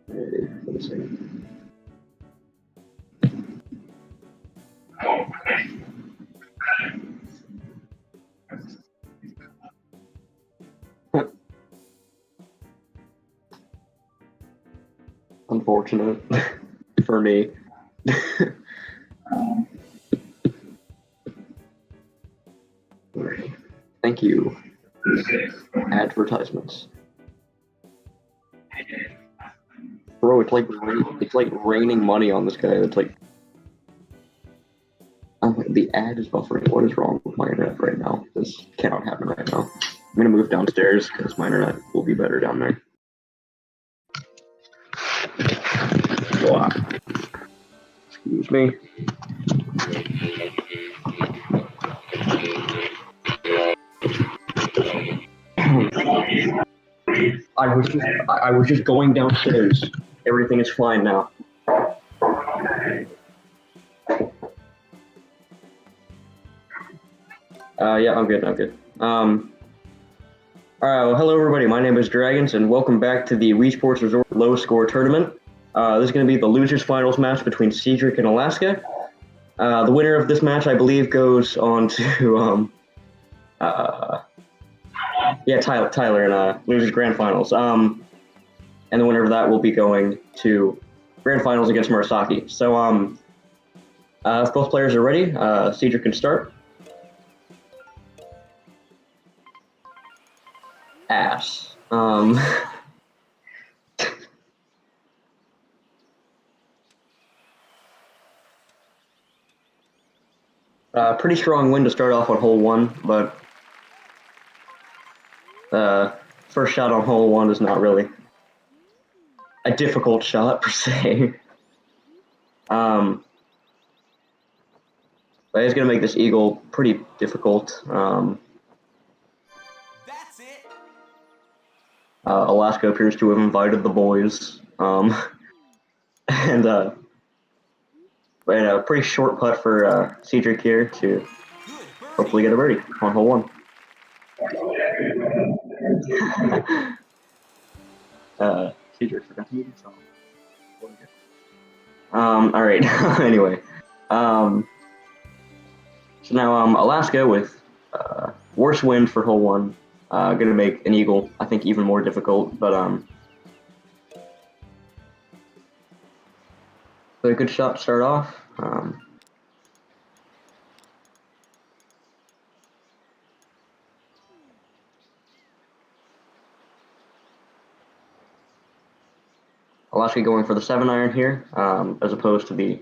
Let's see. Unfortunate for me. Thank you. Advertisements. Bro, it's like raining money on this guy. It's like the ad is buffering. What is wrong with my internet right now? This cannot happen right now. I'm gonna move downstairs because my internet will be better down there. Wow. Excuse me. I was just going downstairs. Everything is fine now. Yeah, I'm good. I'm good. All right. Well, hello everybody. My name is Dragons, and welcome back to the Wii Sports Resort Low Score Tournament. This is going to be the losers finals match between Cedric and Alaska. The winner of this match, I believe, goes on to Tyler in losers grand finals. And the winner of that will be going to grand finals against Murasaki. So if both players are ready, Cedric can start. Ass. Pretty strong win to start off on hole one, but first shot on hole one is not really a difficult shot per se. But he's gonna make this eagle pretty difficult. That's it. Alaska appears to have invited the boys, and a pretty short putt for Cedric here to hopefully get a birdie on hole one. Cedric forgot to mute himself. All right. Anyway, so now Alaska with worse wind for hole one, gonna make an eagle I think even more difficult, but a good shot to start off. Alaska going for the 7-iron here, as opposed to the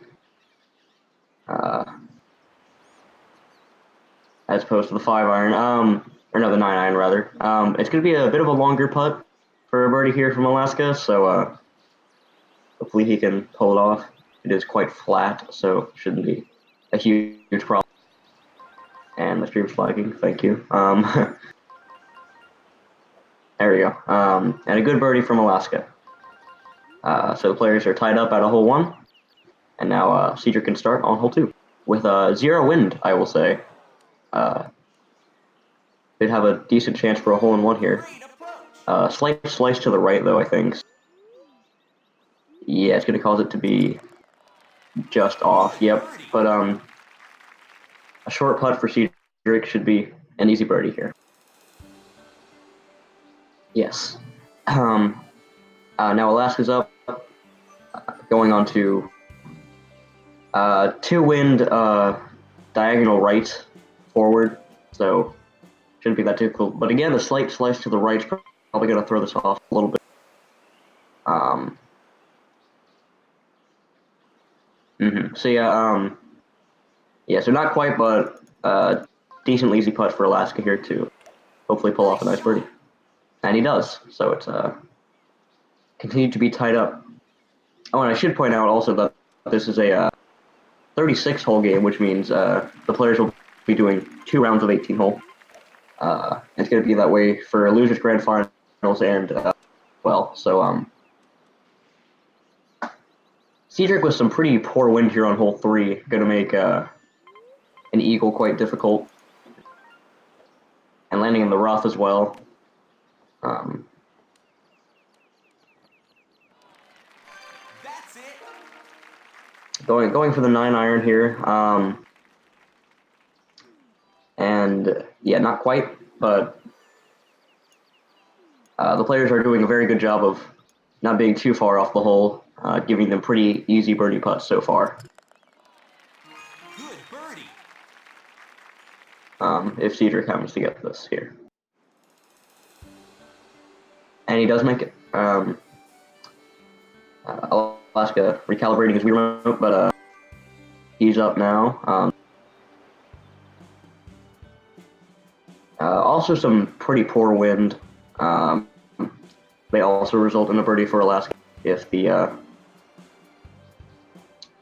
5-iron, or no, the 9-iron rather. It's going to be a bit of a longer putt for a birdie here from Alaska, so hopefully he can pull it off. It is quite flat, so shouldn't be a huge problem. And my stream's flagging, thank you. There we go. And a good birdie from Alaska. So the players are tied up at a hole one, and now Cedric can start on hole two with zero wind, I will say. They'd have a decent chance for a hole in one here. Slight slice to the right, though, I think. Yeah, it's going to cause it to be just off. Yep, but a short putt for Cedric should be an easy birdie here. Yes. Now Alaska's up, going on to 2 wind diagonal right forward, so shouldn't be that difficult. But again, a slight slice to the right is probably going to throw this off a little bit. So yeah, so not quite, but decently easy putt for Alaska here to hopefully pull off a nice birdie. And he does, so it's continued to be tied up. Oh, and I should point out also that this is a 36-hole game, which means the players will be doing 2 rounds of 18-hole. It's going to be that way for losers grand finals and so Cedric with some pretty poor wind here on hole 3, going to make an eagle quite difficult, and landing in the rough as well. Going for the 9-iron here. And yeah, not quite, but the players are doing a very good job of not being too far off the hole, giving them pretty easy birdie putts so far. Good birdie. If Cedric happens to get this here. And he does make it. Alaska recalibrating his wheel remote, but he's up now. Also some pretty poor wind. May also result in a birdie for Alaska if the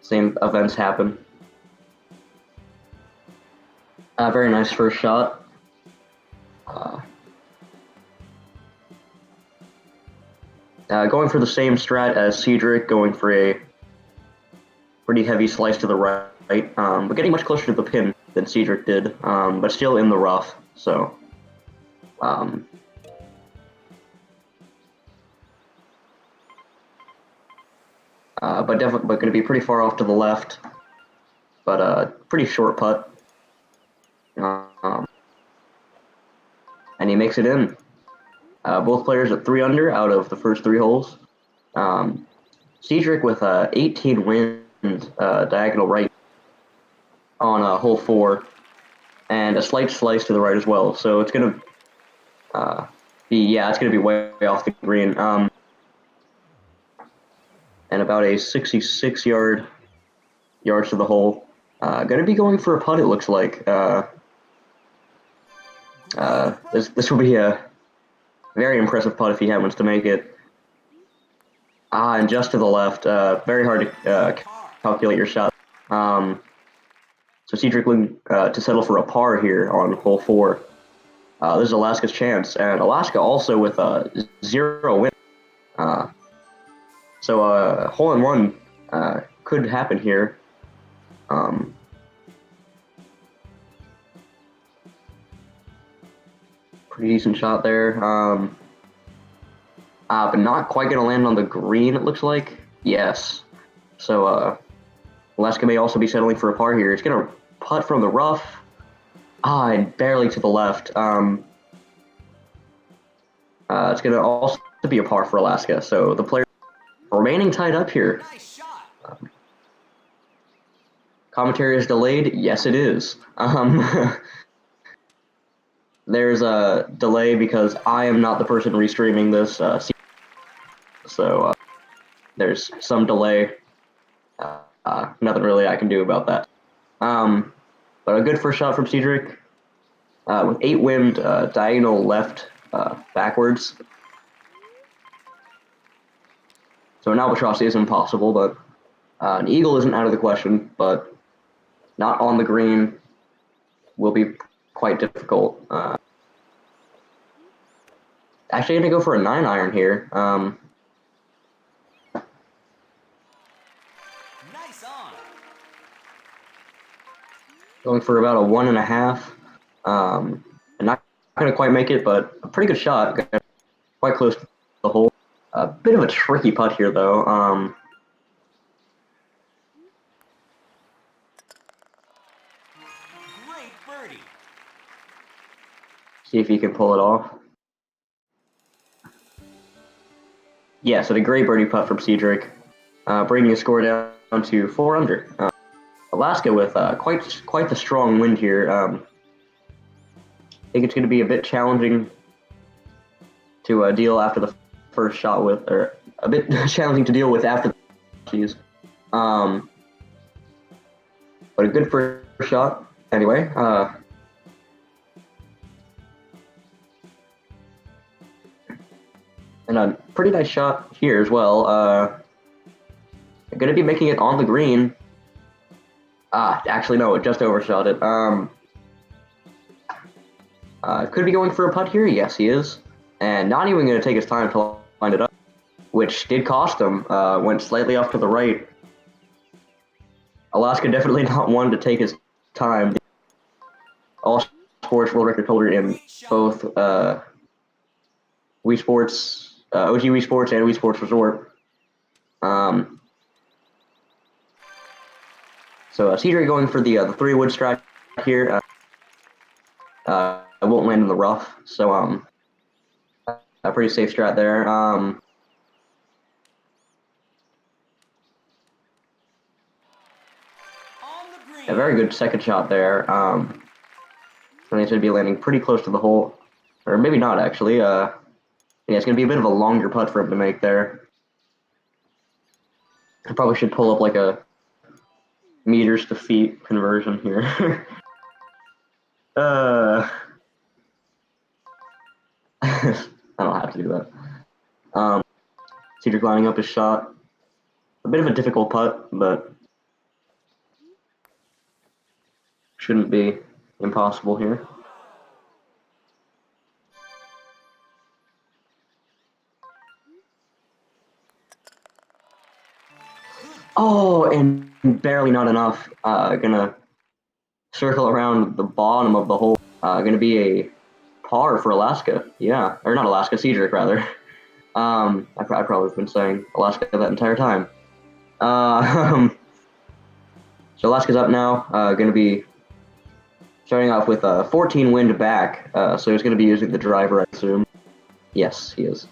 same events happen. Very nice first shot. Going for the same strat as Cedric, going for a pretty heavy slice to the right, but getting much closer to the pin than Cedric did, but still in the rough, so. But going to be pretty far off to the left, but pretty short putt. And he makes it in. Both players at 3 under out of the first 3 holes. Cedric with 18 wind diagonal right on hole 4, and a slight slice to the right as well. So it's gonna it's gonna be way off the green. And about a 66 yards to the hole. Gonna be going for a putt, it looks like. This will be a very impressive putt if he happens to make it. And just to the left. Very hard to calculate your shot. So Cedric looking to settle for a par here on hole 4. This is Alaska's chance, and Alaska also with 0 win. So hole-in-one could happen here. Pretty decent shot there. But not quite going to land on the green, it looks like. Yes. So Alaska may also be settling for a par here. It's going to putt from the rough. And barely to the left. It's going to also be a par for Alaska. So the player remaining tied up here. Nice shot. Commentary is delayed. Yes, it is. There's a delay because I am not the person restreaming this. So there's some delay. Nothing really I can do about that. But a good first shot from Cedric. With 8 wind, diagonal left, backwards. So an albatross is impossible, but an eagle isn't out of the question, but not on the green will be quite difficult. Actually, I'm going to go for a 9-iron here. Nice on. Going for about a 1.5. I'm not going to quite make it, but a pretty good shot. Quite close to the hole. A bit of a tricky putt here, though. Great birdie. See if he can pull it off. Yeah, so the great birdie putt from Cedric, bringing the score down to 4 under. Alaska with quite the strong wind here. I think it's going to be a bit challenging to deal after the first shot with, or a bit challenging to deal with after the geez. But a good first shot anyway. And a pretty nice shot here as well. Going to be making it on the green. Actually, no, it just overshot it. Could be going for a putt here. Yes, he is. And not even going to take his time to line it up, which did cost him. Went slightly off to the right. Alaska definitely not one to take his time. All sports world record holder in both Wii Sports, OG Wii Sports and Wii Sports Resort. So Cedric going for the 3-wood strat here. I won't land in the rough, so a pretty safe strat there. On the green. A very good second shot there. So he should be landing pretty close to the hole, or maybe not actually. Yeah, it's gonna be a bit of a longer putt for him to make there. I probably should pull up like a meters to feet conversion here. I don't have to do that. Cedric lining up his shot. A bit of a difficult putt, but shouldn't be impossible here. Oh, and barely not enough. Gonna circle around the bottom of the hole. Gonna be a par for Alaska. Yeah, or not Alaska, Cedric rather. I probably have been saying Alaska that entire time. So Alaska's up now. Gonna be starting off with 14 wind back. So he's gonna be using the driver, I assume. Yes, he is.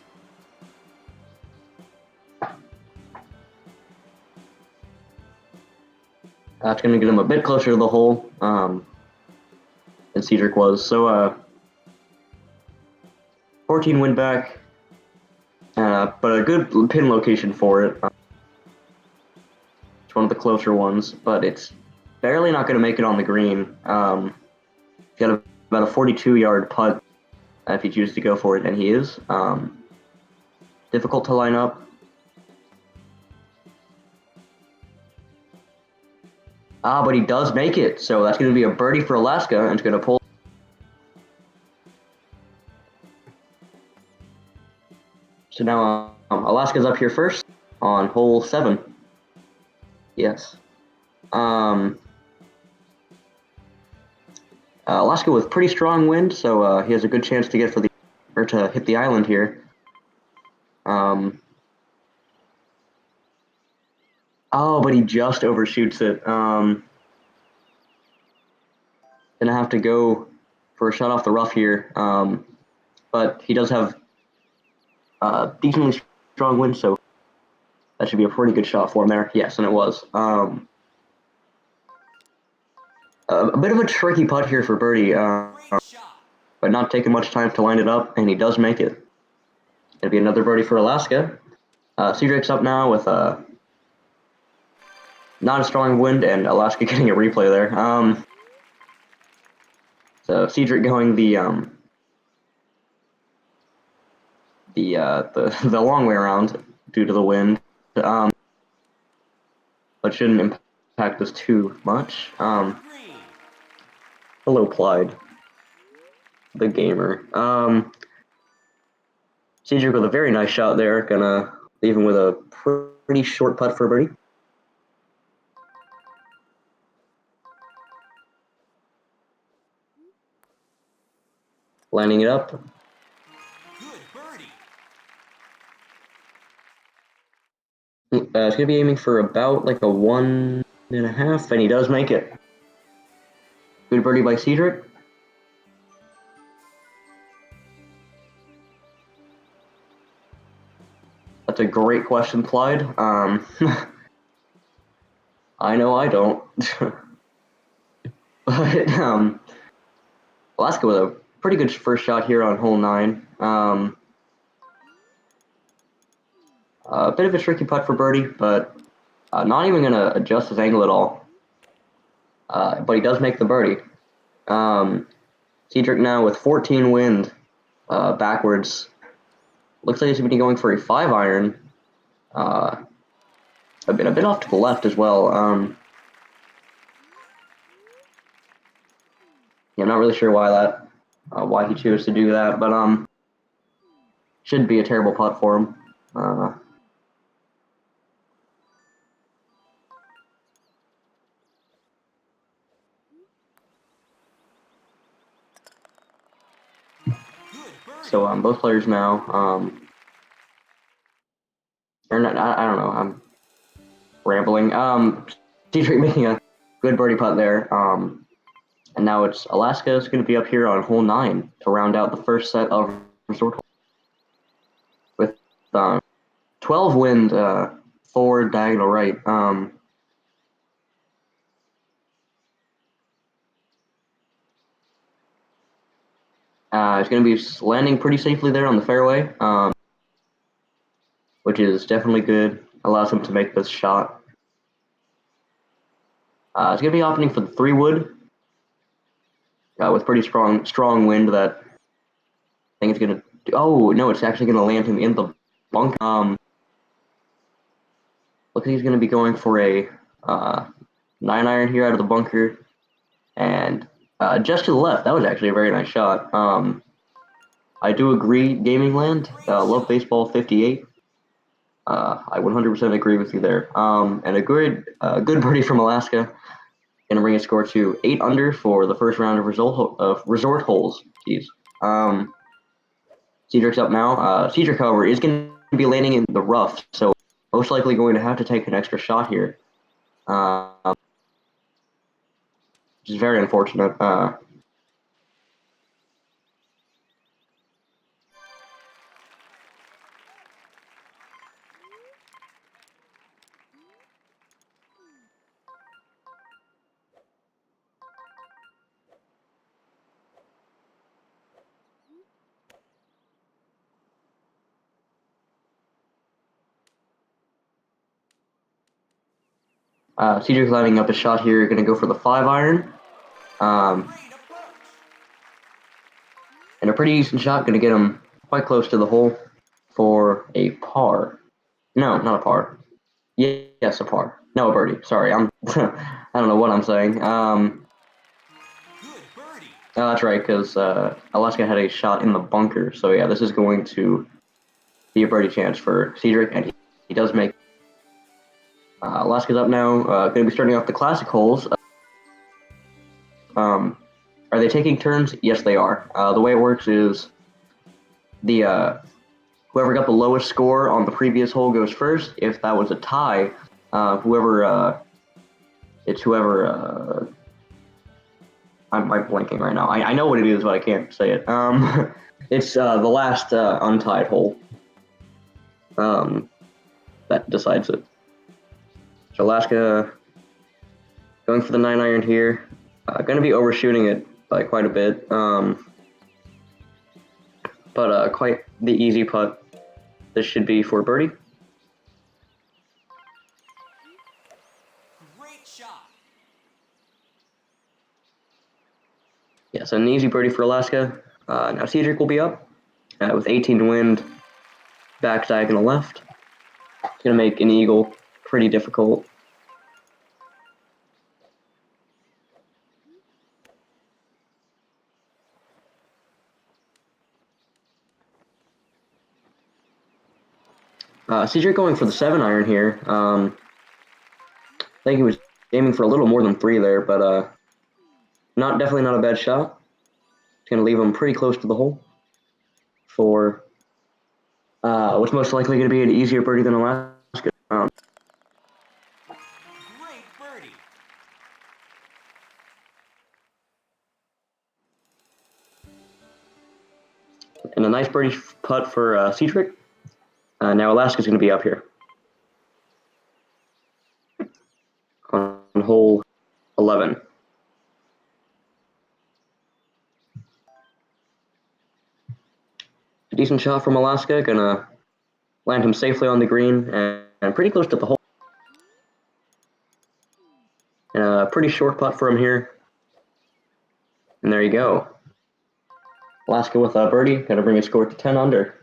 That's going to get him a bit closer to the hole than Cedric was. So 14 win back, but a good pin location for it. It's one of the closer ones, but it's barely not going to make it on the green. Got about a 42-yard putt if he chooses to go for it, and he is. Difficult to line up. But he does make it, so that's going to be a birdie for Alaska, and it's going to pull. So now Alaska's up here first on hole 7. Yes. Alaska with pretty strong wind, so he has a good chance to get to hit the island here. Oh, but he just overshoots it. Gonna have to go for a shot off the rough here. But he does have decently strong wind, so that should be a pretty good shot for him there. Yes, and it was. A bit of a tricky putt here for birdie, Great shot. but not taking much time to line it up, and he does make it. Gonna be another birdie for Alaska. Cedric's up now with not a strong wind, and Alaska getting a replay there. So Cedric going the long way around due to the wind, but shouldn't impact us too much. Green. Hello, Clyde, the gamer. Cedric with a very nice shot there, gonna leave him with a pretty short putt for a birdie. Lining it up. Good birdie. It's gonna be aiming for about like a 1.5, and he does make it. Good birdie by Cedric. That's a great question, Clyde. I know I don't. But Alaska with a pretty good first shot here on hole 9. A bit of a tricky putt for birdie, but not even going to adjust his angle at all. But he does make the birdie. Cedric now with 14 wind backwards. Looks like he's going to be going for a 5-iron. A bit off to the left as well. Yeah, I'm not really sure why he chose to do that, but shouldn't be a terrible putt for him. Good birdie. So both players now, or not, I don't know, I'm rambling. Cedric making a good birdie putt there. And now it's Alaska is going to be up here on hole 9 to round out the first set of resort holes with 12 wind forward diagonal right. He's going to be landing pretty safely there on the fairway, which is definitely good. Allows him to make this shot. He's going to be opting for the 3-wood with pretty strong wind that I think it's going to... Oh, no, it's actually going to land him in the bunk. Looks like he's going to be going for a 9-iron here out of the bunker. And just to the left, that was actually a very nice shot. I do agree, Gaming Land. Love Baseball 58. I 100% agree with you there. And a good birdie from Alaska. Going to bring his score to 8 under for the first round of resort holes. Jeez. Cedric's up now. Cedric, however, is going to be landing in the rough, so most likely going to have to take an extra shot here. Which is very unfortunate. Cedric's lining up a shot here, going to go for the 5-iron. And a pretty decent shot, going to get him quite close to the hole for a par. No, not a par. Yes, a par. No, a birdie. Sorry, I don't know what I'm saying. Good birdie. Oh, that's right, because Alaska had a shot in the bunker. So yeah, this is going to be a birdie chance for Cedric, and he does make. Alaska's up now. Going to be starting off the classic holes. Are they taking turns? Yes, they are. The way it works is the whoever got the lowest score on the previous hole goes first. If that was a tie, whoever I'm blanking right now. I know what it is, but I can't say it. It's the last untied hole that decides it. So Alaska going for the 9-iron here. Going to be overshooting it by quite a bit, but quite the easy putt. This should be for birdie. Great shot. Yeah, so an easy birdie for Alaska. Now Cedric will be up with 18 wind, back diagonal left. It's going to make an eagle pretty difficult. Cedric going for the 7-iron here. I think he was aiming for a little more than 3 there, but definitely not a bad shot. It's going to leave him pretty close to the hole for what's most likely going to be an easier birdie than Alaska. Great birdie. And a nice birdie putt for Cedric. Now Alaska's going to be up here on hole 11. A decent shot from Alaska, gonna land him safely on the green and pretty close to the hole. And a pretty short putt for him here. And there you go. Alaska with a birdie, gonna bring his score to 10 under.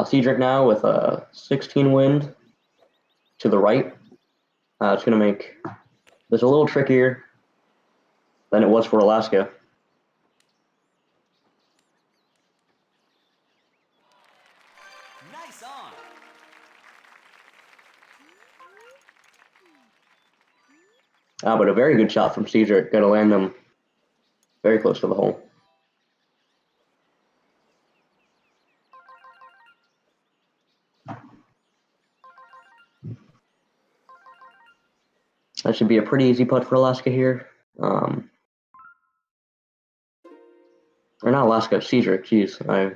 Cedric now with a 16 wind to the right. It's gonna make this a little trickier than it was for Alaska. Nice on. But a very good shot from Cedric, gonna land him very close to the hole. That should be a pretty easy putt for Alaska here. Or not Alaska, Cedric. Jeez,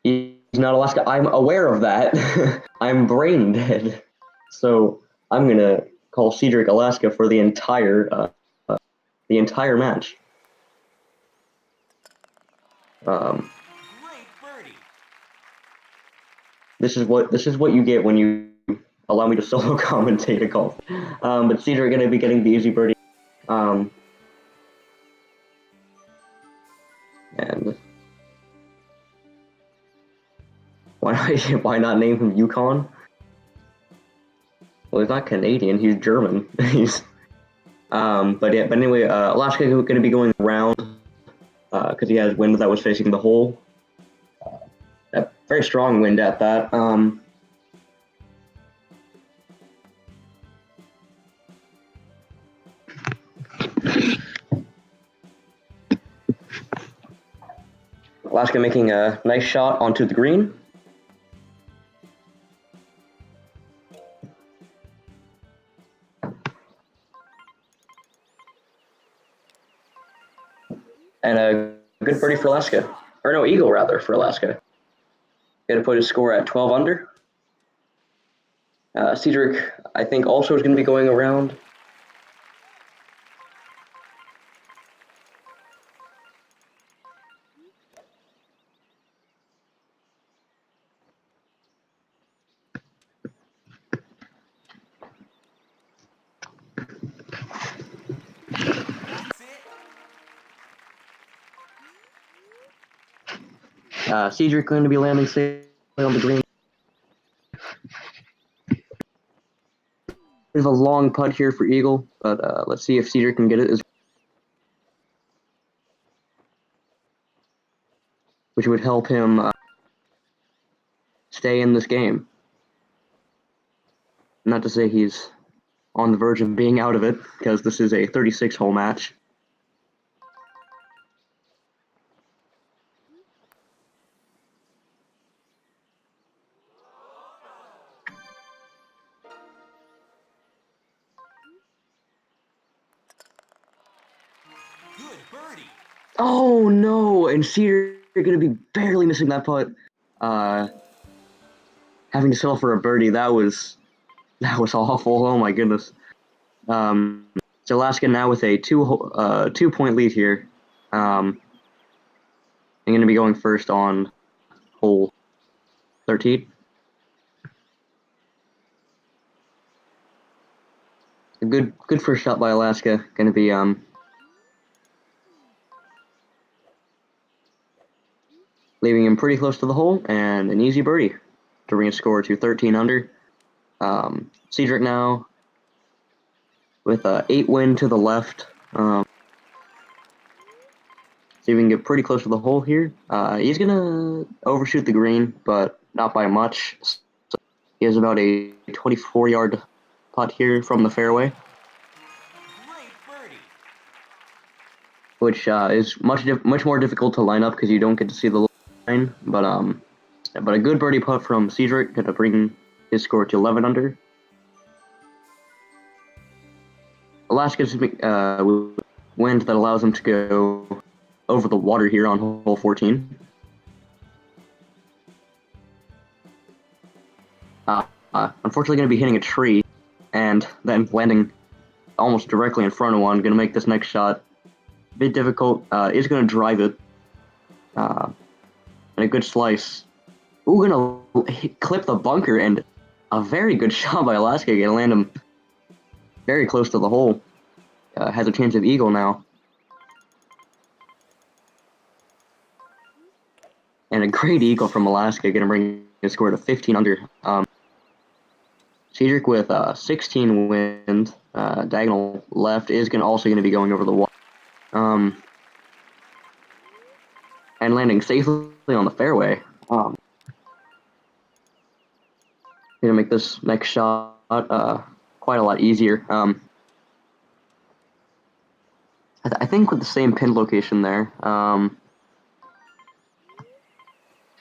he's not Alaska. I'm aware of that. I'm brain dead. So I'm gonna call Cedric Alaska for the entire match. Great birdie. This is what you get when you allow me to solo commentate a golf. But Cedric gonna be getting the easy birdie. And why not name him Yukon? Well, he's not Canadian. He's German. he's but anyway, Alaska going to be going around because he has wind that was facing the hole. A very strong wind at that. Alaska making a nice shot onto the green. And a good birdie for Alaska. Or no, eagle rather for Alaska. Going to put his score at 12 under. Cedric, I think, also is going to be going around. That's it. Cedric going to be landing safely on the green. There's a long putt here for eagle, but let's see if Cedric can get it, which would help him stay in this game. Not to say he's on the verge of being out of it, because this is a 36-hole match. Good birdie. Oh no! And Cedar going to be barely missing that putt. Having to settle for a birdie, that was awful. Oh my goodness. So Alaska now with a 2-point lead here. I'm going to be going first on hole 13. A good first shot by Alaska. Going to be leaving him pretty close to the hole, and an easy birdie to bring his score to 13 under. Cedric now with 8 wind to the left. See if we can get pretty close to the hole here. He's going to overshoot the green, but not by much. So he has about a 24-yard putt here from the fairway, Great birdie. which is much more difficult to line up because you don't get to see the line. But a good birdie putt from Cedric, going to bring his score to 11 under. Alaska's wind that allows him to go over the water here on hole 14. Unfortunately going to be hitting a tree and then landing almost directly in front of one. Going to make this next shot a bit difficult. Is going to drive it. And a good slice. Ooh, going to clip the bunker, and a very good shot by Alaska. Going to land him very close to the hole. Has a chance of eagle now. And a great eagle from Alaska, going to bring his score to 15 under. Cedric with 16 wind, diagonal left, is also going to be going over the wall. And landing safely on the fairway. Going to make this next shot quite a lot easier. I think with the same pin location there. He's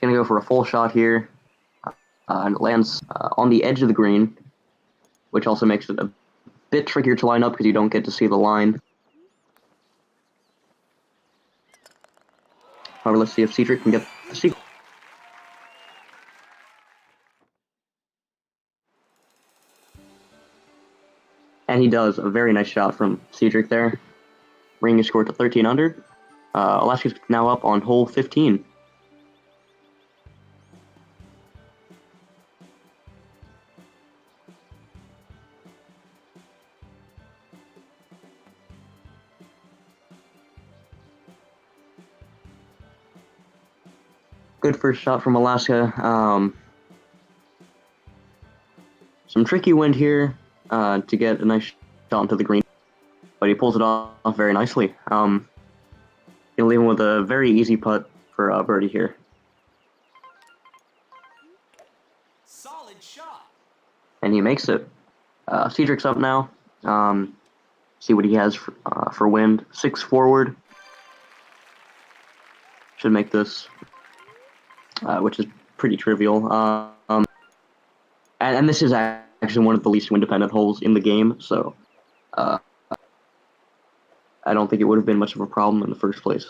going to go for a full shot here. And it lands on the edge of the green. which also makes it a bit trickier to line up because you don't get to see the line. However, let's see if Cedric can get the sequel. And he does. A very nice shot from Cedric there, bringing his score to 13 under. Alaska's now up on hole 15. Good first shot from Alaska. Some tricky wind here to get a nice shot into the green, but he pulls it off very nicely. He'll leave him with a very easy putt for birdie here. Solid shot. And he makes it. Cedric's up now. See what he has for wind. 6 forward. Should make this, which is pretty trivial. And this is actually one of the least wind-dependent holes in the game, so I don't think it would have been much of a problem in the first place.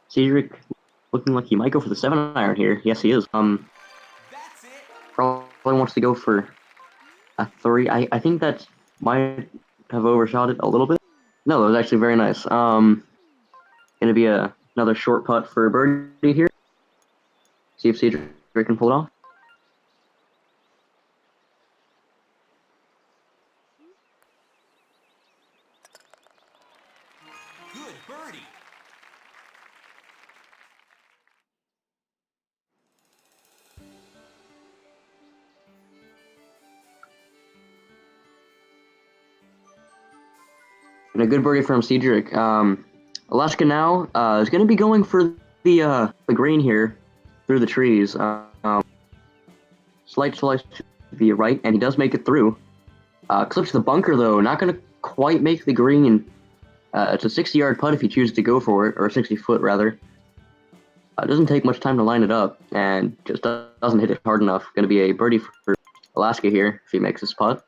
Cedric looking like he might go for the 7-iron here. Yes, he is. That's it. Probably wants to go for a 3. I think that might have overshot it a little bit. No, that was actually very nice. Gonna be another short putt for birdie here. See if Cedric can pull it off. Good birdie. And a good birdie from Cedric. Alaska now is going to be going for the green here through the trees. Slight to the right, and he does make it through. Clips the bunker, though. Not going to quite make the green. It's a 60-yard putt if he chooses to go for it, or 60-foot, rather. It doesn't take much time to line it up, and just doesn't hit it hard enough. Going to be a birdie for Alaska here if he makes this putt.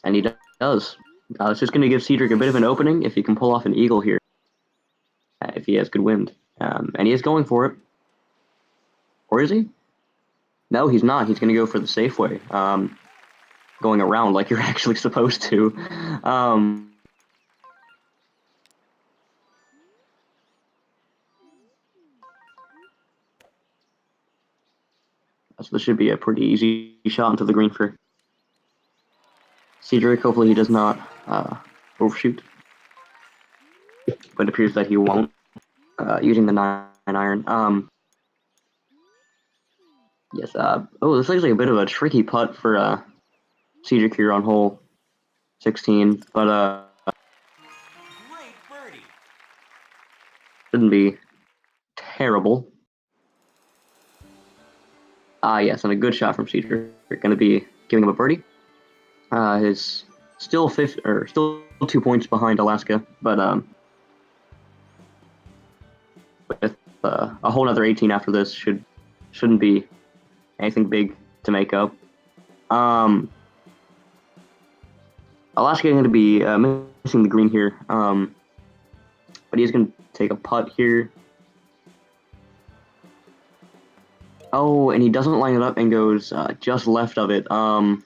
And he does. It's just going to give Cedric a bit of an opening if he can pull off an eagle here. If he has good wind. And he is going for it. Or is he? No, he's not. He's going to go for the safe way. Going around like you're actually supposed to. So this should be a pretty easy shot into the green for Cedric. Hopefully he does not overshoot. But it appears that he won't, using the 9-iron. Yes, oh, this is actually a bit of a tricky putt for Cedric here on hole 16, but Great birdie. shouldn't be terrible. Yes, and a good shot from Cedric. Going to be giving him a birdie. His still 2 points behind Alaska, but with a whole other 18 after this shouldn't be anything big to make up. Alaska going to be missing the green here, but he's going to take a putt here. Oh, and he doesn't line it up and goes just left of it. And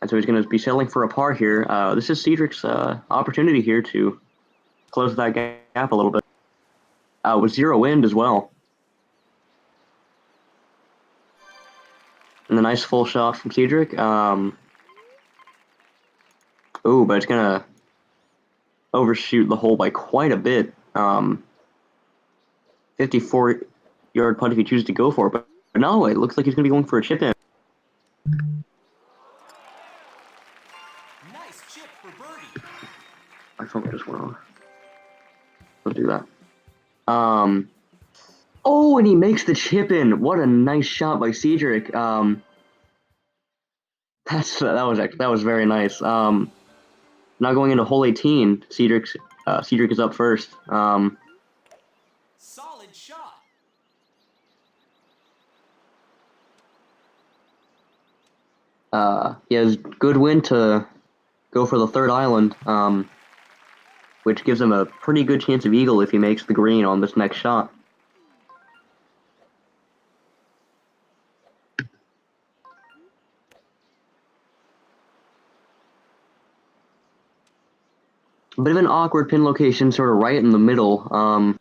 so he's going to be settling for a par here. This is Cedric's opportunity here to close that gap a little bit. With 0 wind as well. And a nice full shot from Cedric. But it's going to overshoot the hole by quite a bit. 54-yard putt if he chooses to go for it. But no, it looks like he's going to be going for a chip in. Nice chip for birdie. My phone just went off. Let's do that. Oh, and he makes the chip in. What a nice shot by Cedric. That was very nice. Now going into hole 18, Cedric is up first. Solid shot. He has good wind to go for the third island, which gives him a pretty good chance of eagle if he makes the green on this next shot. A bit of an awkward pin location, sort of right in the middle.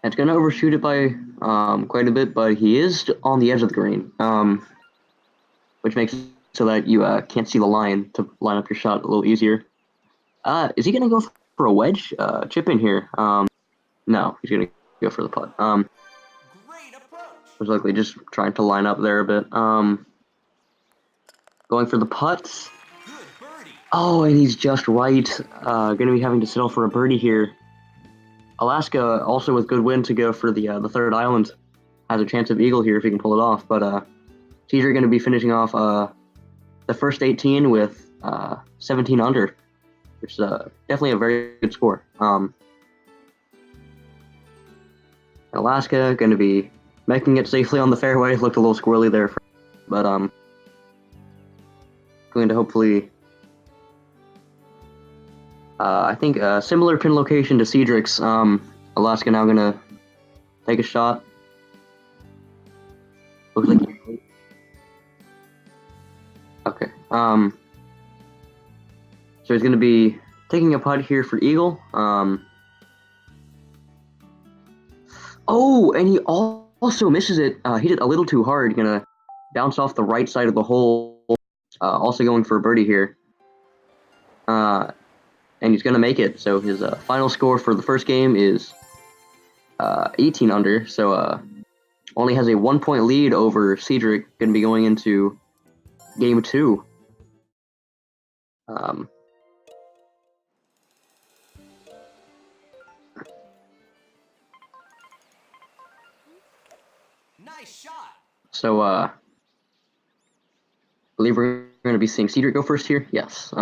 It's going to overshoot it by quite a bit, but he is on the edge of the green, which makes it so that you can't see the line to line up your shot a little easier. Is he going to go for a wedge chip in here? No, he's going to go for the putt. Great approach. Most likely just trying to line up there a bit. Going for the putts. Good birdie. Oh, and he's just right. Going to be having to settle for a birdie here. Alaska, also with good wind to go for the third island, has a chance of eagle here if he can pull it off. But Cedric going to be finishing off the first 18 with 17 under, which is definitely a very good score. Alaska going to be making it safely on the fairway. Looked a little squirrely there, but going to hopefully. I think a similar pin location to Cedric's. Alaska now gonna take a shot. Looks like. Okay. So he's gonna be taking a putt here for eagle. Oh, and he also misses it. Hit it a little too hard. Gonna bounce off the right side of the hole. Also going for a birdie here. And he's going to make it. So his final score for the first game is 18 under. So only has a 1-point lead over Cedric. Going to be going into game 2. Nice shot. So I believe we're going to be seeing Cedric go first here. Yes.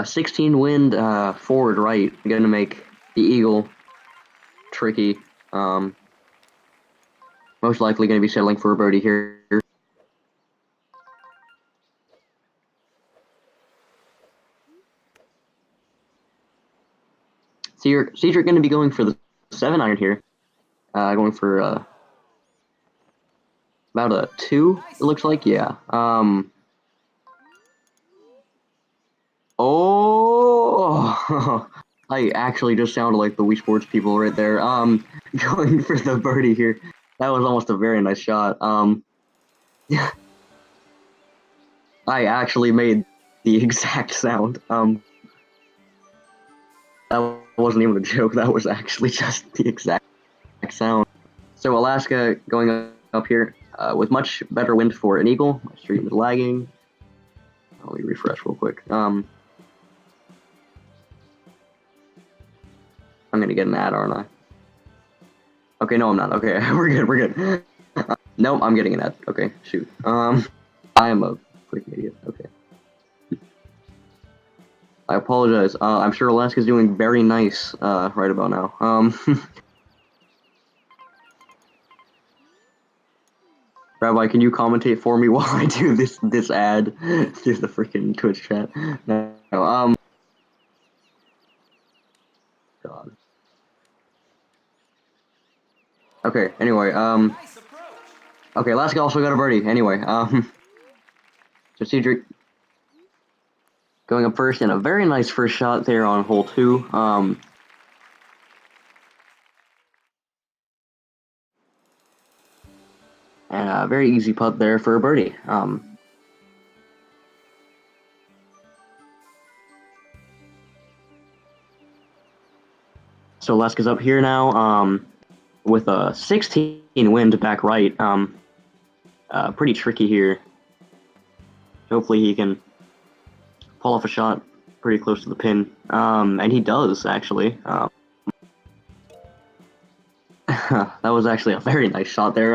16 wind forward right. Going to make the eagle tricky. Most likely going to be settling for a birdie here. Cedric going to be going for the 7-iron here. Going for about a 2, it looks like. Yeah. Oh, I actually just sounded like the Wii Sports people right there. Going for the birdie here. That was almost a very nice shot. Yeah. I actually made the exact sound. That wasn't even a joke. That was actually just the exact sound. So Alaska going up here with much better wind for an eagle. My stream is lagging. Let me refresh real quick. I'm gonna get an ad, aren't I? Okay, no, I'm not. Okay, we're good. No, I'm getting an ad. Okay, shoot. I am a freaking idiot. Okay. I apologize. I'm sure Alaska's doing very nice right about now. Rabbi, can you commentate for me while I do this ad through the freaking Twitch chat? No, God. Okay, anyway, Nice approach. okay, Alaska also got a birdie. Anyway, so Cedric going up first, and a very nice first shot there on hole 2. And a very easy putt there for a birdie. So Alaska's up here now, with a 16 wind back right. Pretty tricky here. Hopefully he can pull off a shot pretty close to the pin. And he does, actually. That was actually a very nice shot there.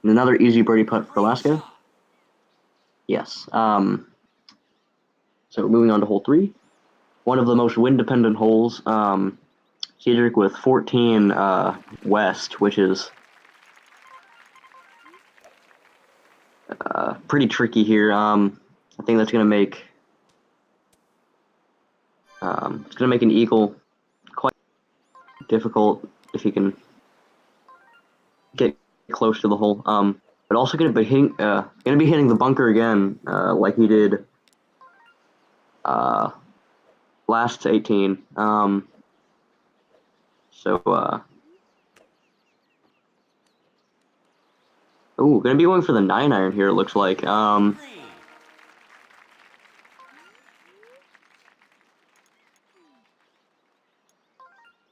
Another easy birdie putt for Alaska. Yes. So moving on to hole 3. one of the most wind-dependent holes. Cedric with 14 west, which is pretty tricky here. I think that's gonna make it's gonna make an eagle quite difficult if he can get close to the hole. But also gonna be hitting the bunker again, like he did last 18. Ooh, gonna be going for the 9-iron here. It looks like. Green.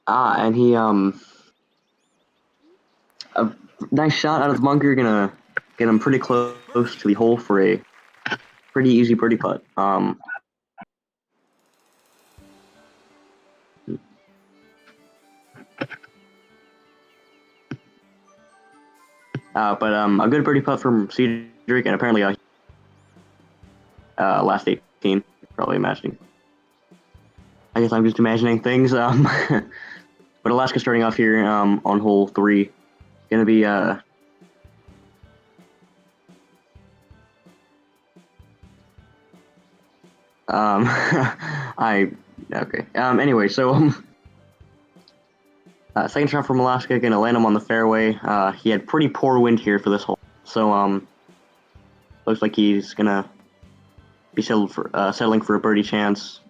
And he a nice shot out of the bunker, gonna get him pretty close to the hole for a pretty easy birdie putt. But a good birdie putt from Cedric, and apparently last 18, probably imagining. I guess I'm just imagining things. But Alaska starting off here on hole 3, gonna be okay. Anyway, so second shot from Alaska, gonna land him on the fairway. He had pretty poor wind here for this hole, so looks like he's gonna be settling for a birdie chance.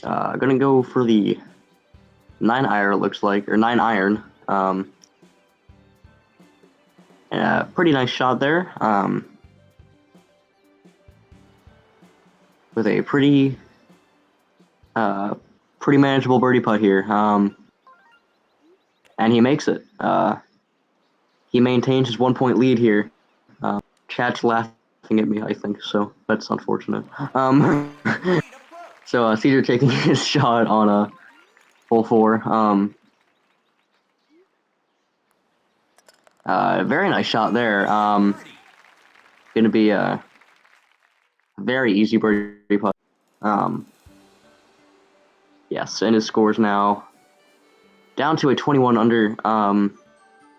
Gonna go for the 9-iron. It looks like, or 9-iron. Pretty nice shot there. With a pretty manageable birdie putt here. And he makes it. He maintains his 1-point lead here. Chat's laughing at me, I think, so that's unfortunate. Great approach. So Cedar taking his shot on hole 4. Very nice shot there. Birdie. Gonna be a very easy birdie putt. Yes, and his scores now down to a 21 under.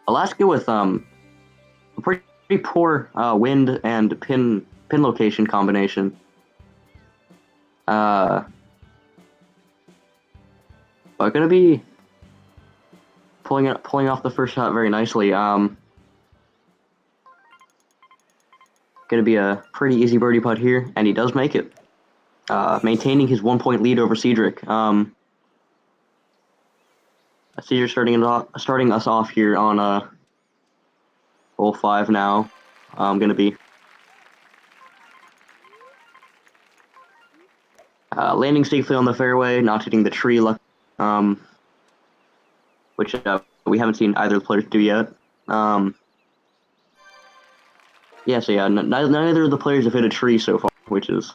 Alaska with a pretty poor wind and pin location combination. But gonna be pulling off the first shot very nicely. Gonna be a pretty easy birdie putt here, and he does make it. Maintaining his 1-point lead over Cedric. Cedric starting us off here on hole 5 now. Gonna be landing safely on the fairway, not hitting the tree, which we haven't seen either of the players do yet. Yeah, so yeah, neither of the players have hit a tree so far, which is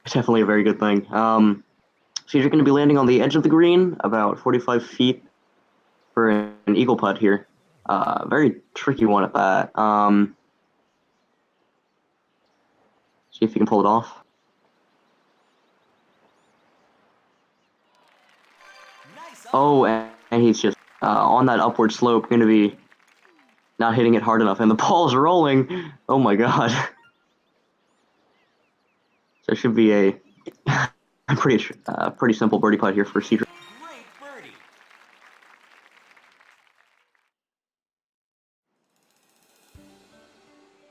definitely a very good thing. So you're going to be landing on the edge of the green, about 45 feet for an eagle putt here. Very tricky one at that. See if you can pull it off. Nice. Oh, and he's just on that upward slope, going to be not hitting it hard enough, and the ball's rolling. Oh my god. So it should be a pretty simple birdie putt here for Cedric. Great birdie.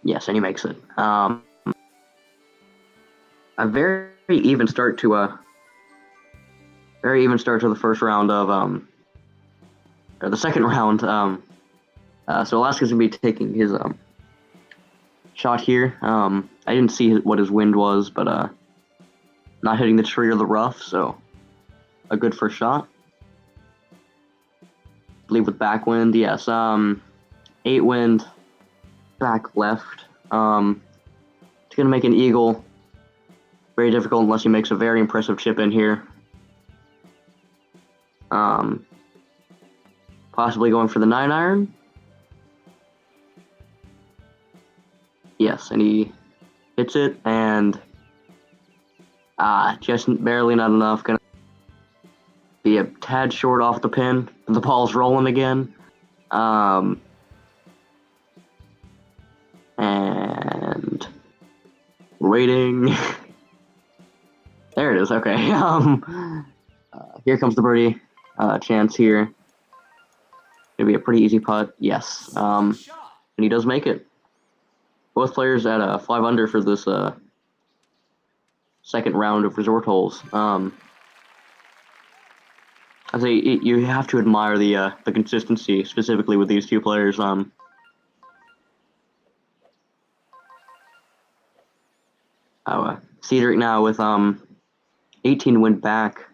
Yes, and he makes it. A very even start to the first round of or the second round. So Alaska's gonna be taking his shot here. I didn't see what his wind was, but not hitting the tree or the rough, so a good first shot. I believe with backwind, yes. 8 wind, back left. It's gonna make an eagle. Very difficult unless he makes a very impressive chip in here. Possibly going for the 9-iron. Yes, and he hits it, and Just barely not enough. Gonna be a tad short off the pin. The ball's rolling again. And waiting. There it is. Okay. Here comes the birdie chance here. It'll be a pretty easy putt. Yes. Solid shot. And he does make it. Both players at 5 under for this second round of resort holes. I say you have to admire the consistency, specifically with these two players. Cedric now with 18 wind back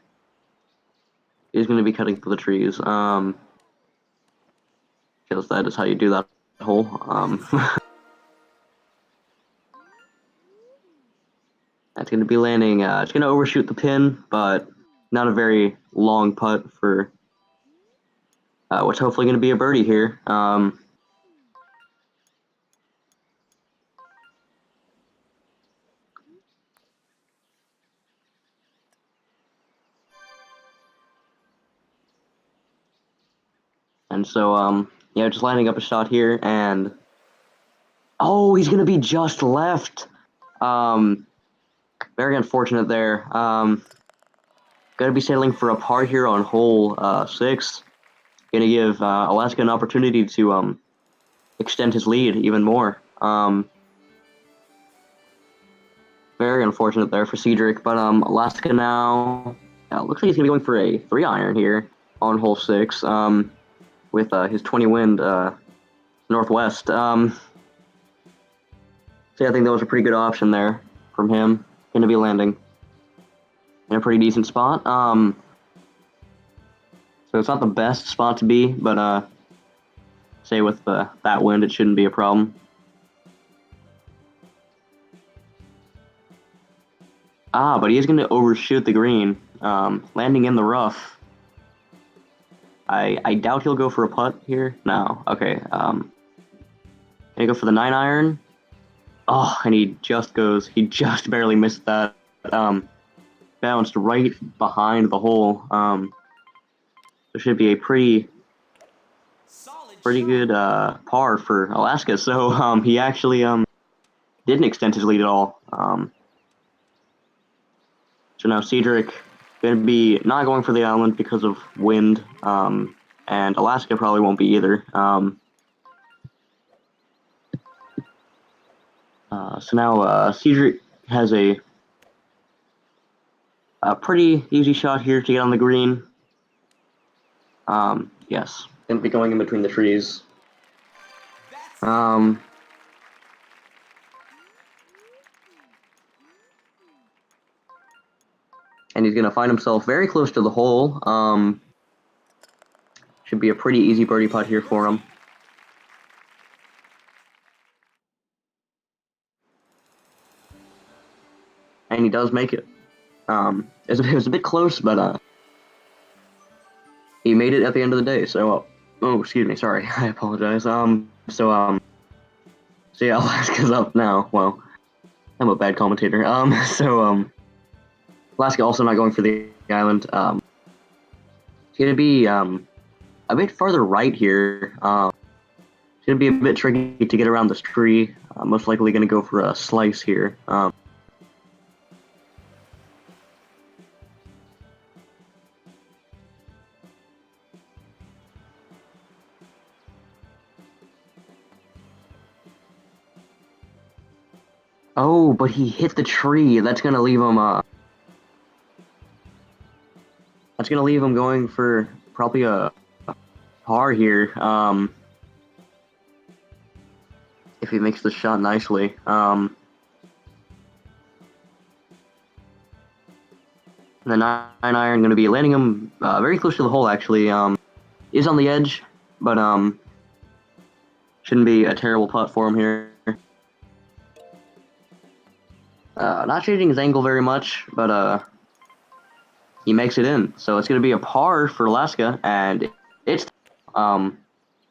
is going to be cutting through the trees. Because that is how you do that hole. That's going to be landing. It's going to overshoot the pin, but not a very long putt for what's hopefully going to be a birdie here. And so, yeah, just lining up a shot here, and oh, he's going to be just left. Very unfortunate there. Going to be settling for a par here on hole 6. Going to give Alaska an opportunity to extend his lead even more. Very unfortunate there for Cedric, but Alaska now looks like he's going to be going for a 3-iron here on hole 6 with his 20 wind northwest. So yeah, I think that was a pretty good option there from him. Going to be landing in a pretty decent spot. So it's not the best spot to be, but say with that wind, it shouldn't be a problem. But he is going to overshoot the green, landing in the rough. I doubt he'll go for a putt here. No. Okay. Gonna go for the 9-iron. Oh, and he just barely missed that. Bounced right behind the hole. There should be a pretty good par for Alaska. So he actually didn't extend his lead at all. So now Cedric going to be not going for the island because of wind, and Alaska probably won't be either. So now Cedric has a pretty easy shot here to get on the green. Yes, going to be going in between the trees. And he's going to find himself very close to the hole. Should be a pretty easy birdie putt here for him. And he does make it. It was a bit close, but he made it at the end of the day. So, oh, excuse me, sorry, I apologize. So yeah, Alaska's up now. Well, I'm a bad commentator. Alaska also not going for the island. It's gonna be a bit farther right here. It's gonna be a bit tricky to get around this tree. Most likely gonna go for a slice here. Oh, but he hit the tree. That's gonna leave him. That's gonna leave him going for probably a par here. If he makes the shot nicely. The 9-iron gonna be landing him very close to the hole. Actually, is on the edge, but shouldn't be a terrible putt for him here. Not changing his angle very much, but he makes it in. So it's going to be a par for Alaska, and it's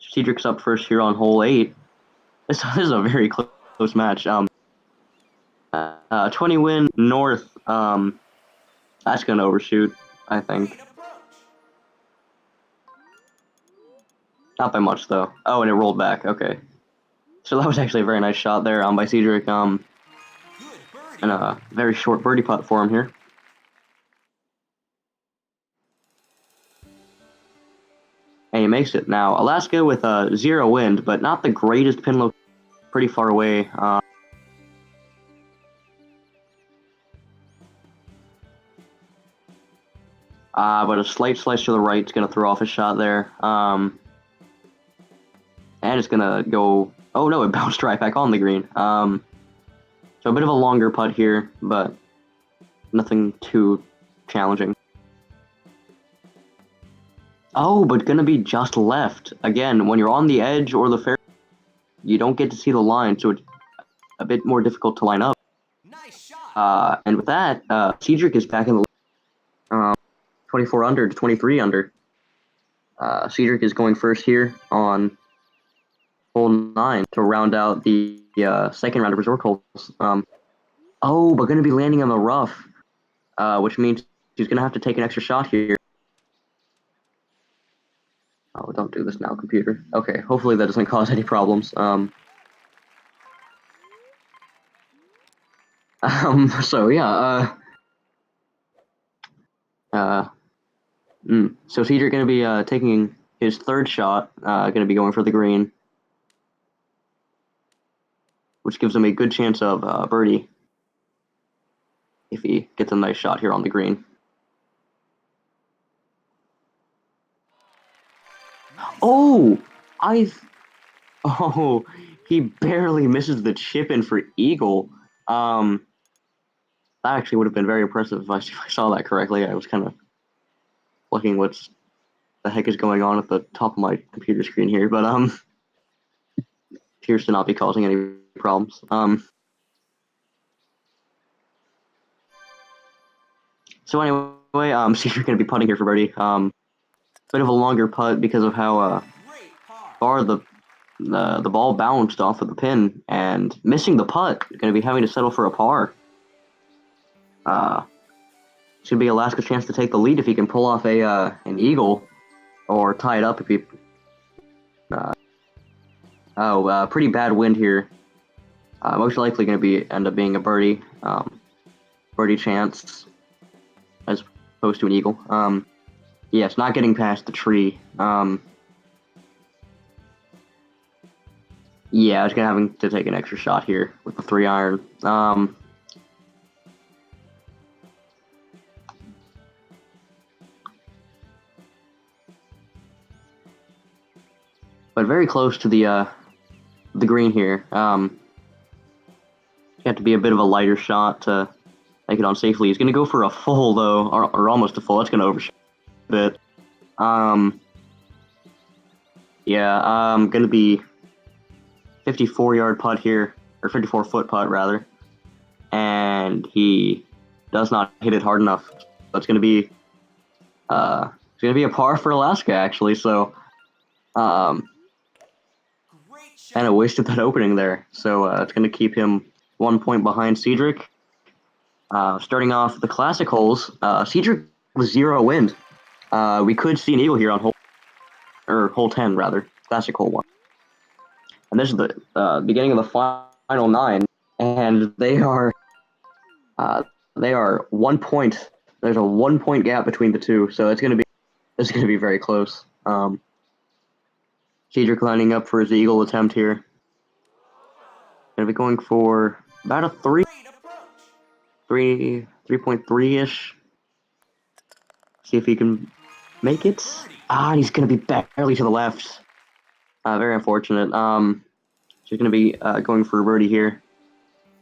Cedric's up first here on hole 8. This is a very close match. 20 win north That's gonna overshoot, I think. Great approach. Not by much though. Oh, and it rolled back. Okay. So that was actually a very nice shot there by Cedric. Good birdie. And a very short birdie putt for him here. And he makes it. Now, Alaska with zero wind, but not the greatest pin location, pretty far away. But a slight slice to the right is going to throw off a shot there. And it's going to go... Oh, no, it bounced right back on the green. So a bit of a longer putt here, but nothing too challenging. Oh, but going to be just left. Again, when you're on the edge or the fairway, you don't get to see the line, so it's a bit more difficult to line up. Nice shot. And with that, Cedric is back in the lead. 24 under to 23 under. Cedric is going first here on hole 9 to round out the second round of resort holes. Oh, but going to be landing on the rough, which means he's going to have to take an extra shot here. Oh, don't do this now, computer. Okay, hopefully that doesn't cause any problems. So yeah, so Cedric going to be taking his third shot, going to be going for the green, which gives him a good chance of birdie if he gets a nice shot here on the green. Oh, oh, he barely misses the chip in for eagle. That actually would have been very impressive if I saw that correctly. I was kind of looking what's the heck is going on at the top of my computer screen here, but appears to not be causing any problems. So anyway, Cedric's gonna be putting here for birdie. Bit of a longer putt because of how Great par. far the ball bounced off of the pin and missing the putt. Going to be having to settle for a par. It's going to be Alaska's chance to take the lead if he can pull off an eagle or tie it up if he. Pretty bad wind here. Most likely going to end up being a birdie, birdie chance as opposed to an eagle. Yeah, it's not getting past the tree. Yeah, I was having to take an extra shot here with the 3-iron. But very close to the green here. You have to be a bit of a lighter shot to make it on safely. He's going to go for a full, though, or almost a full. That's going to overshoot a bit. Yeah, going to be 54-yard putt here, or 54-foot putt, rather. And he does not hit it hard enough. So it's going to be a par for Alaska, actually. So, kind of wasted that opening there. So it's going to keep him 1 point behind Cedric. Starting off the classic holes, Cedric with 0 wind. We could see an eagle here on hole 10 rather, classic hole 1. And this is the beginning of the final 9, and they are 1 point. There's a 1 point gap between the two, so it's gonna be very close. Cedric lining up for his eagle attempt here. Gonna be going for about a 3.3-ish. See if he can make it. And he's gonna be barely to the left. Very unfortunate. So he's gonna be going for a birdie here.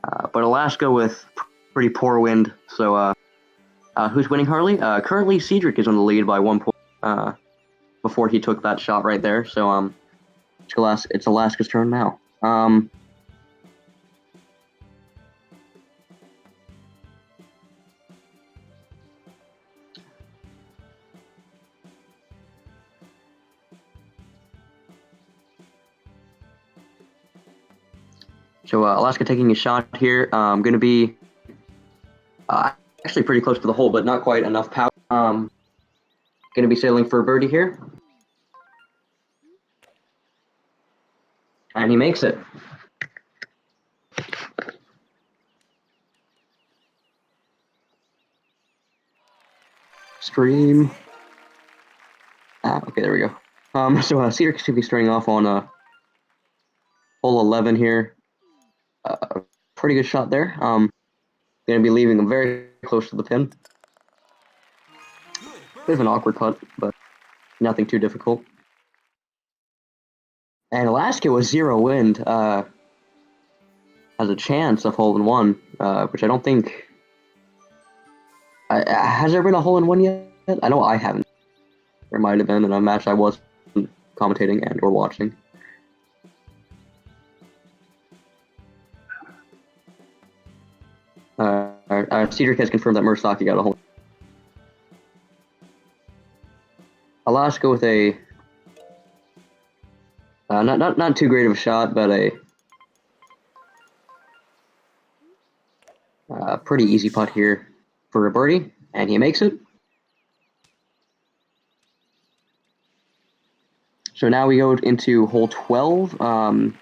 But Alaska with pretty poor wind. So who's winning, Harley? Currently Cedric is on the lead by 1 point before he took that shot right there. So it's Alaska's turn now. So Alaska taking a shot here. Going to be Actually pretty close to the hole, but not quite enough power. Gonna be sailing for a birdie here. And he makes it. Stream. Okay, there we go. So Cedric should be starting off on hole 11 here. Pretty good shot there. Gonna be leaving him very close to the pin. Bit of an awkward putt, but nothing too difficult. And Alaska with 0 wind has a chance of hole in one, which I don't think. Has there been a hole in one yet? I know I haven't. There might have been in a match I was commentating and or watching. Cedric has confirmed that Murasaki got a hole. Alaska with a not too great of a shot, but a pretty easy putt here for a birdie, and he makes it. So now we go into hole 12.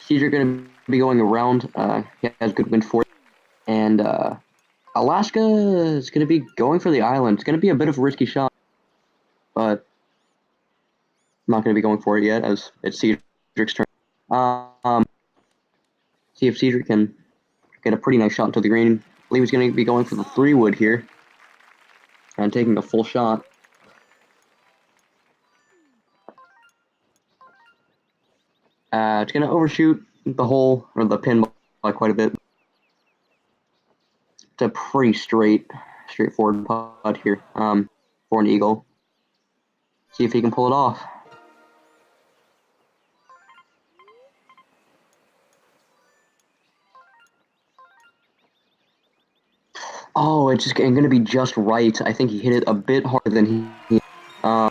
Cedric going to be going around. He has good wind for it, and Alaska is going to be going for the island. It's going to be a bit of a risky shot, but I'm not going to be going for it yet, as it's Cedric's turn. See if Cedric can get a pretty nice shot into the green. I believe he's going to be going for the 3-wood here and taking a full shot. It's going to overshoot the hole, or the pin, by quite a bit. It's a pretty straightforward putt here for an eagle. See if he can pull it off. Oh, it's going to be just right. I think he hit it a bit harder than he he's going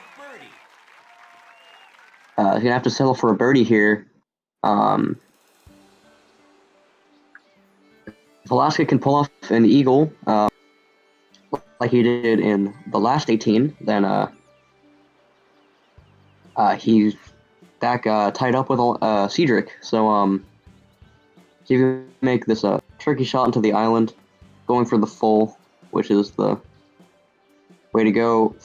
to have to settle for a birdie here. If Alaska can pull off an eagle, like he did in the last 18, then he's back tied up with Cedric. So see if you make this a tricky shot into the island, going for the full, which is the way to go.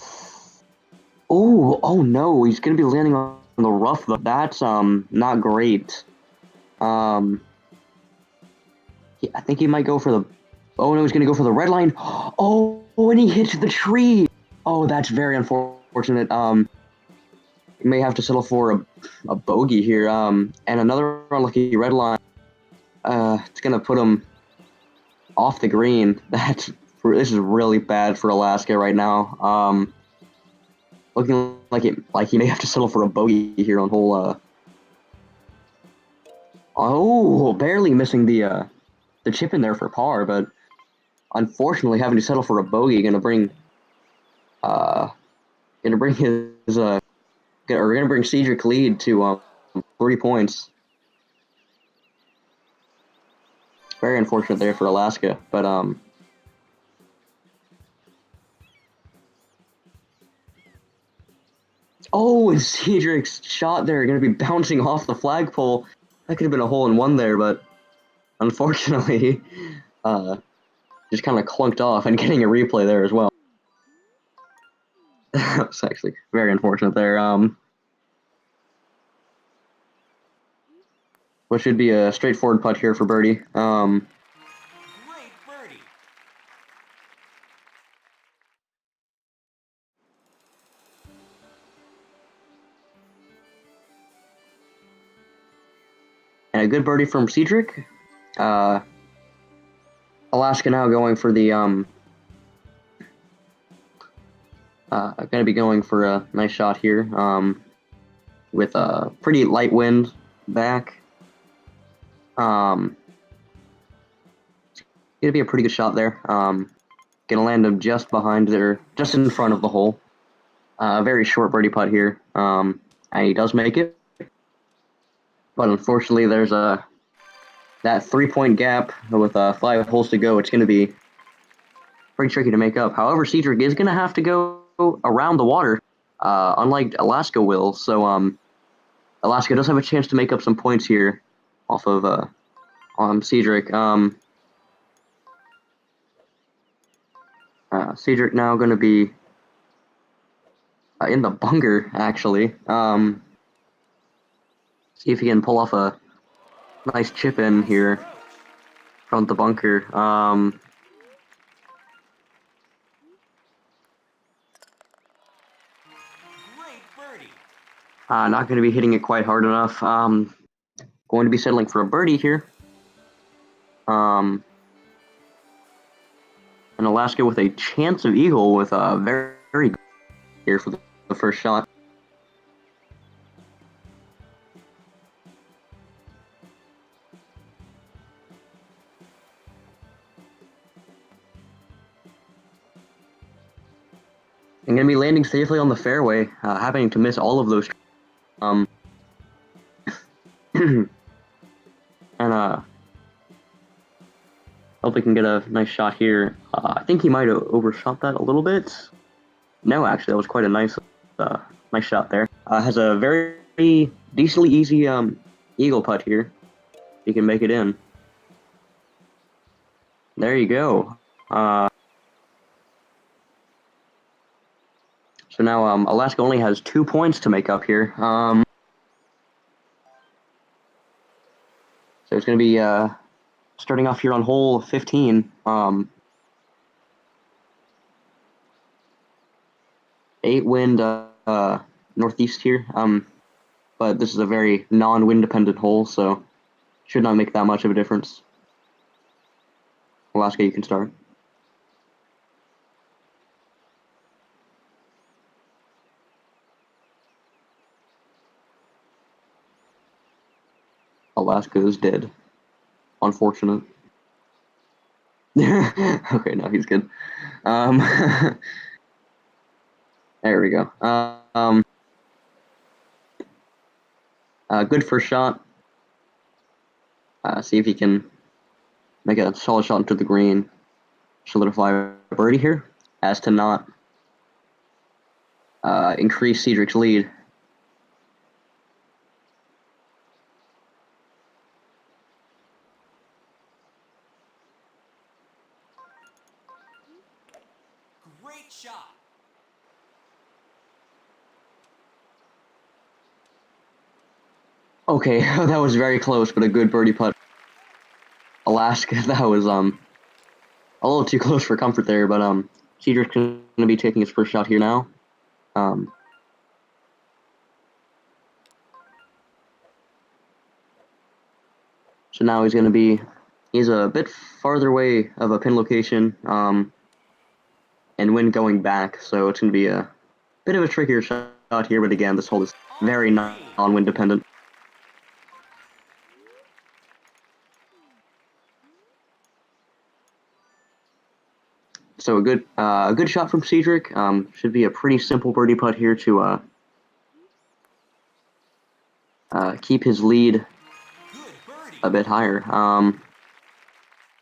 Oh no, he's gonna be landing on the rough. That's not great. I think he might go for the. Oh no, he's gonna go for the red line. Oh, and he hits the tree. Oh, that's very unfortunate. You may have to settle for a bogey here. And another unlucky red line. It's gonna put him off the green. This is really bad for Alaska right now. Looking like he may have to settle for a bogey here on hole. Oh, barely missing the chip in there for par, but unfortunately having to settle for a bogey gonna bring Cedric lead to 3 points. Very unfortunate there for Alaska, but oh, and Cedric's shot there going to be bouncing off the flagpole. That could have been a hole in one there, but unfortunately, just kind of clunked off and getting a replay there as well. That was actually very unfortunate there. What should be a straightforward putt here for birdie. Great birdie. And a good birdie from Cedric. Alaska now going for the going to be going for a nice shot here with a pretty light wind back. Gonna be a pretty good shot there. Gonna land him just behind there, just in front of the hole. Very short birdie putt here. And he does make it. But unfortunately, there's that 3-point gap with 5 holes to go. It's gonna be pretty tricky to make up. However, Cedric is going to have to go around the water, unlike Alaska will. So Alaska does have a chance to make up some points here off of Cedric. Cedric now going to be in the bunker, actually. See if he can pull off a nice chip in here from the bunker. Great birdie. Not going to be hitting it quite hard enough. Going to be settling for a birdie here. And Alaska with a chance of eagle with a very good here for the first shot. I'm going to be landing safely on the fairway, happening to miss all of those. And hope we can get a nice shot here. I think he might have overshot that a little bit. No, actually, that was quite a nice shot there. Has a very decently easy eagle putt here. He can make it in. There you go. So now Alaska only has 2 points to make up here. So it's going to be starting off here on hole 15. 8 wind northeast here. But this is a very non-wind dependent hole, so should not make that much of a difference. Alaska, you can start. Alaska is dead. Unfortunate. Okay, no, he's good. There we go. Good first shot. See if he can make a solid shot into the green. Solidify a birdie here, as to not increase Cedric's lead. Great shot. Okay, that was very close, but a good birdie putt. Alaska, that was a little too close for comfort there, but Cedric's gonna be taking his first shot here now. So now he's a bit farther away of a pin location, and wind going back, so it's gonna be a bit of a trickier shot here, but again, this hole is very non-wind dependent. So a good shot from Cedric. Should be a pretty simple birdie putt here to keep his lead a bit higher,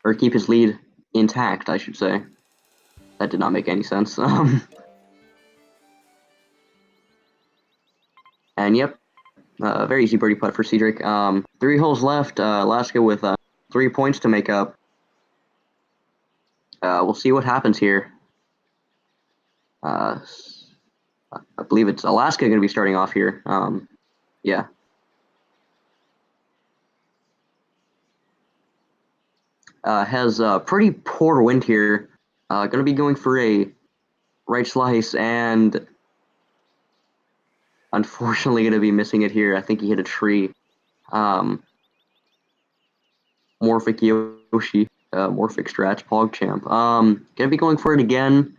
or keep his lead intact, I should say. That did not make any sense. And yep, very easy birdie putt for Cedric. 3 holes left. Alaska with 3 points to make up. We'll see what happens here. I believe it's Alaska going to be starting off here. Yeah. Has pretty poor wind here. Going to be going for a right slice, and unfortunately going to be missing it here. I think he hit a tree. Morphic Yoshi, Morphic Strats, PogChamp. Gonna be going for it again,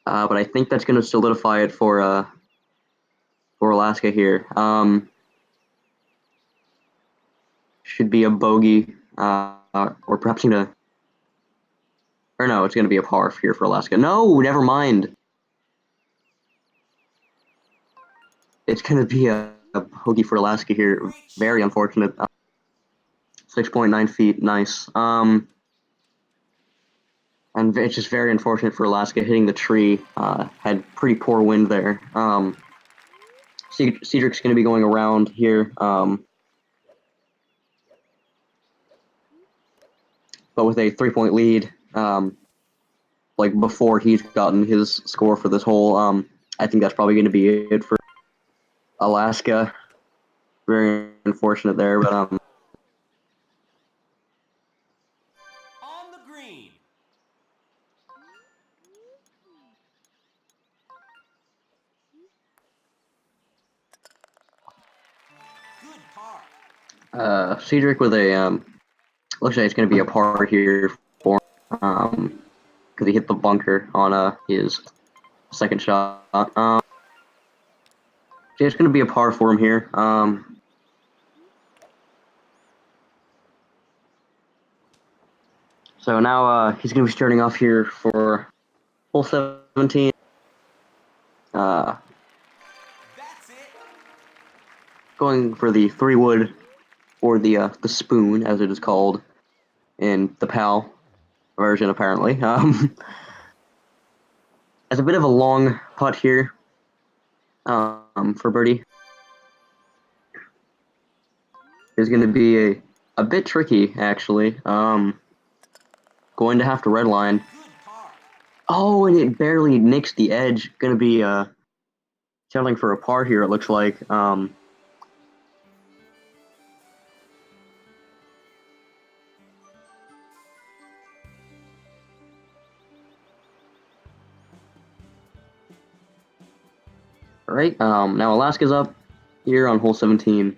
but I think that's gonna solidify it for Alaska here. Should be a bogey, or perhaps or no, it's gonna be a par here for Alaska. No, never mind. It's gonna be a bogey for Alaska here. Very unfortunate. 6.9 feet, nice. I and it's just very unfortunate for Alaska hitting the tree. Had pretty poor wind there. Cedric's going to be going around here, but with a 3-point lead, like before he's gotten his score for this hole. I think that's probably going to be it for Alaska. Very unfortunate there, but On the green. Good par. Cedric with a looks like it's going to be a par here for because he hit the bunker on his second shot. Yeah, it's going to be a par for him here. So now he's going to be starting off here for hole 17. That's it. Going for the 3-wood, or the spoon, as it is called in the PAL version, apparently. It's a bit of a long putt here for birdie. It's going to be a bit tricky, actually. Going to have to redline. Good par. Oh, and it barely nicks the edge. Going to be settling for a par here, it looks like. All right, now Alaska's up here on hole 17.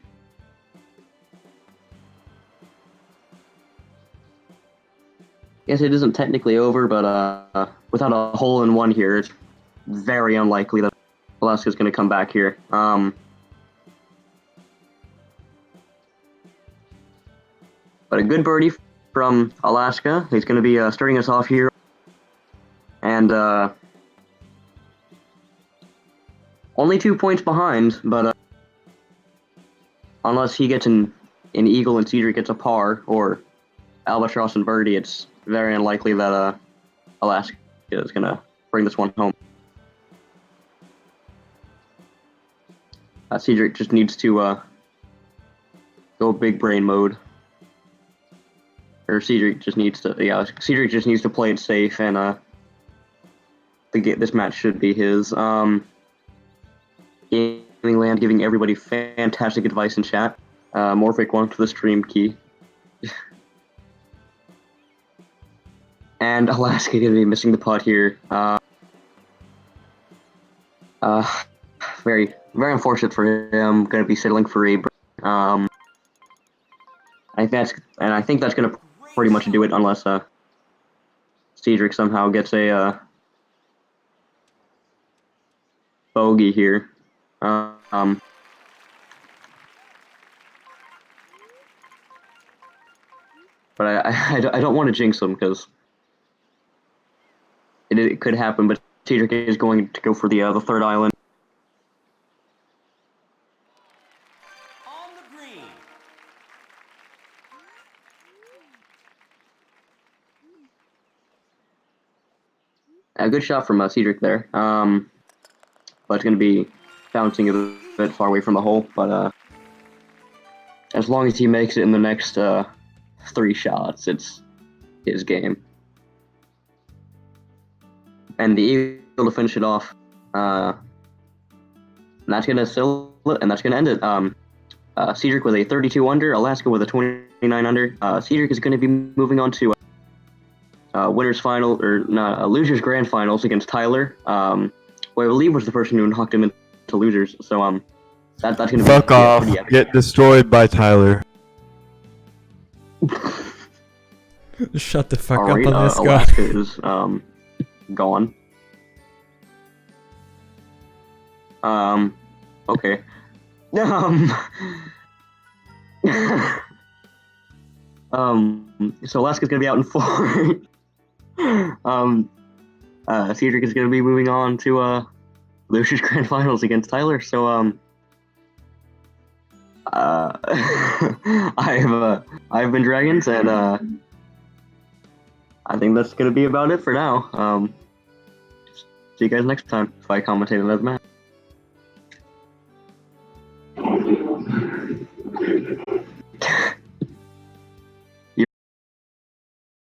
Guess it isn't technically over, but without a hole in one here, it's very unlikely that Alaska's going to come back here. But a good birdie from Alaska. He's going to be starting us off here, and only 2 points behind, but unless he gets an eagle and Cedric gets a par, or albatross and birdie, it's very unlikely that Alaska is going to bring this one home. Cedric just needs to go big brain mode. Or Cedric just needs to play it safe, and this match should be his. Gaming Land giving everybody fantastic advice in chat. Morphic one to the stream key. And Alaska going to be missing the putt here. Very, very unfortunate for him. Going to be settling for a. I think that's going to pretty much do it, unless Cedric somehow gets a bogey here. But I don't want to jinx him, because it could happen. But Cedric is going to go for the third island. On the green. A good shot from Cedric there. But it's going to be bouncing a bit far away from the hole. But as long as he makes it in the next 3 shots, it's his game. And the eagle to finish it off. And that's going to seal it, and that's going to end it. Cedric with a 32 under, Alaska with a 29 under. Cedric is going to be moving on to winners final, or not, losers grand finals against Tyler, who I believe was the person who knocked him into losers. So that's going to be Fuck off. pretty epic. Get destroyed by Tyler. Shut the fuck Alright, up on this guy. Alaska is gone. Okay. So Alaska's gonna be out in 4. Cedric is gonna be moving on to Lucius Grand Finals against Tyler. So I've been Dragons, and I think that's gonna be about it for now. See you guys next time if I commentate another match.